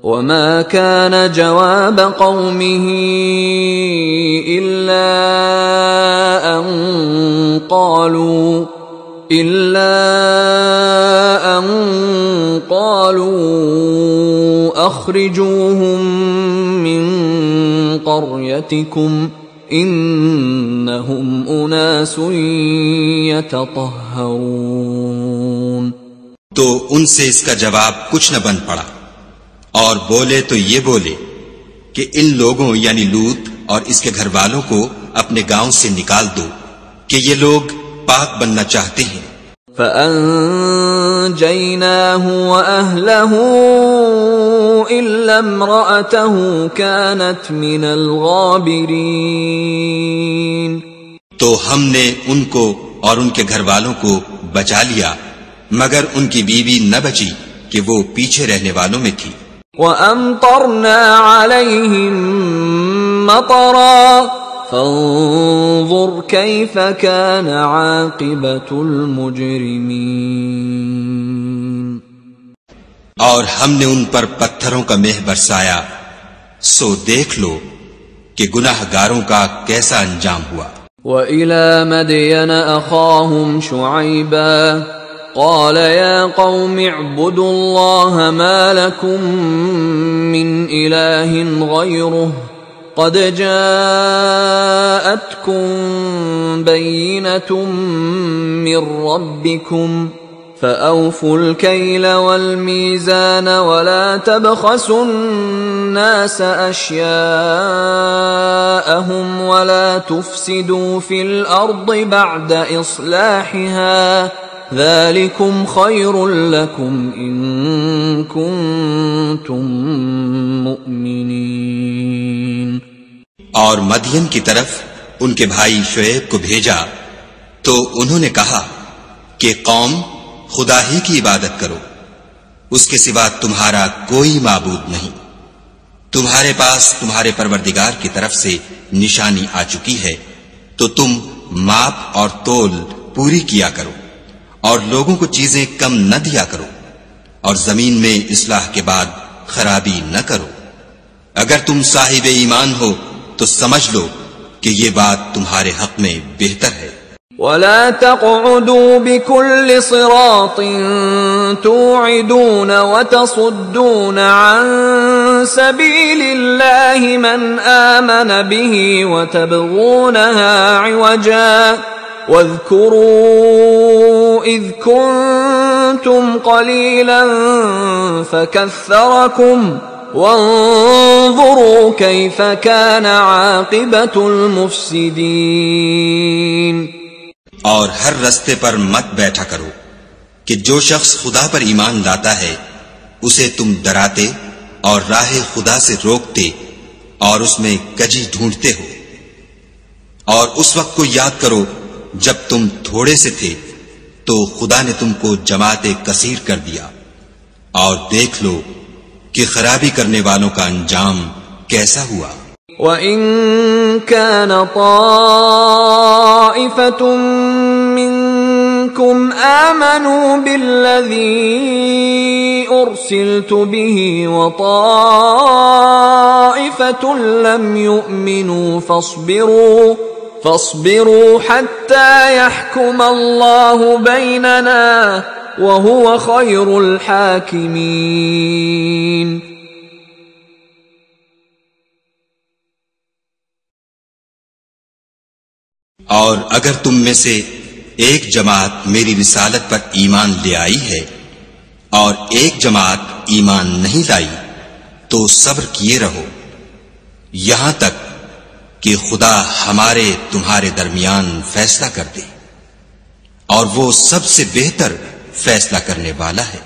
وما كان جواب قومه إلا أن قالوا أخرجوهم من قريتكم إنهم أناس يتطهرون۔ تو ان سے اس کا جواب کچھ نہ بن پڑا، اور بولے تو یہ بولے کہ ان لوگوں یعنی لوط اور اس کے گھر والوں کو اپنے گاؤں سے نکال دو کہ یہ لوگ پاک بننا چاہتے ہیں۔ فَأَنجَيْنَاهُ وَأَهْلَهُ إِلَّا امْرَأَتَهُ كَانَتْ مِنَ الْغَابِرِينَ، تو ہم نے ان کو اور ان کے گھر والوں کو بچا لیا، مگر ان کی بیوی نہ بچی کہ وہ پیچھے رہنے والوں میں تھی۔ وَأَمْطَرْنَا عَلَيْهِمْ مَطَرًا فَانظُرْ كَيْفَ كَانَ عَاقِبَةُ الْمُجْرِمِينَ۔ اور ہم نے ان پر پتھروں کا مہ برسایا، سو دیکھ لو کہ گناہ گاروں کا کیسا انجام ہوا۔ وَإِلَى مَدْيَنَ أَخَاهُمْ شُعَيْبًا قال يا قوم اعبدوا الله ما لكم من إله غيره قد جاءتكم بينة من ربكم فأوفوا الكيل والميزان ولا تبخسوا الناس أشياءهم ولا تفسدوا في الأرض بعد إصلاحها ذَلِكُمْ خَيْرٌ لَكُمْ إِن كُنتُم مُؤْمِنِينَ۔ اور مدین کی طرف ان کے بھائی شعیب کو بھیجا تو انہوں نے کہا کہ قوم خدا ہی کی عبادت کرو، اس کے سوا تمہارا کوئی معبود نہیں، تمہارے پاس تمہارے پروردگار کی طرف سے نشانی آ چکی ہے، تو تم ماپ اور تول پوری کیا کرو اور لوگوں کو چیزیں کم نہ دیا کرو، اور زمین میں اصلاح کے بعد خرابی نہ کرو۔ اگر تم صاحب ایمان ہو تو سمجھ لو کہ یہ بات تمہارے حق میں بہتر ہے۔ وَلَا تَقْعُدُوا بِكُلِّ صِرَاطٍ تُوعِدُونَ وَتَصُدُّونَ عَن سَبِيلِ اللَّهِ مَنْ آمَنَ بِهِ وَتَبْغُونَهَا عِوَجًا وَاذْكُرُوا إِذْ كُنْتُمْ قَلِيلًا فَكَثَّرَكُمْ وَانظُرُوا كَيْفَ كَانَ عَاقِبَةُ الْمُفْسِدِينَ۔ اور ہر رستے پر مت بیٹھا کرو کہ جو شخص خدا پر ایمان لاتا ہے اسے تم ڈراتے اور راہ خدا سے روکتے اور اس میں کجی ڈھونڈتے ہو، اور اس وقت کو یاد کرو جب تم تھوڑے سے تھے تو خدا نے تم کو جماعت کثیر کر دیا، اور دیکھ لو کہ خرابی کرنے والوں کا انجام کیسا ہوا۔ وَإِن كَانَ طَائِفَةٌ مِّنكُمْ آمَنُوا بِالَّذِي أُرْسِلْتُ بِهِ وَطَائِفَةٌ لَّمْ يُؤْمِنُوا فاصبروا حتى يحكم الله بيننا وهو خير الحاكمين۔ اور اگر تم میں سے ایک جماعت میری رسالت پر ایمان لے آئی ہے اور ایک جماعت ایمان نہیں لائی تو صبر کیے رہو یہاں تک کہ خدا ہمارے تمہارے درمیان فیصلہ کر دے، اور وہ سب سے بہتر فیصلہ کرنے والا ہے۔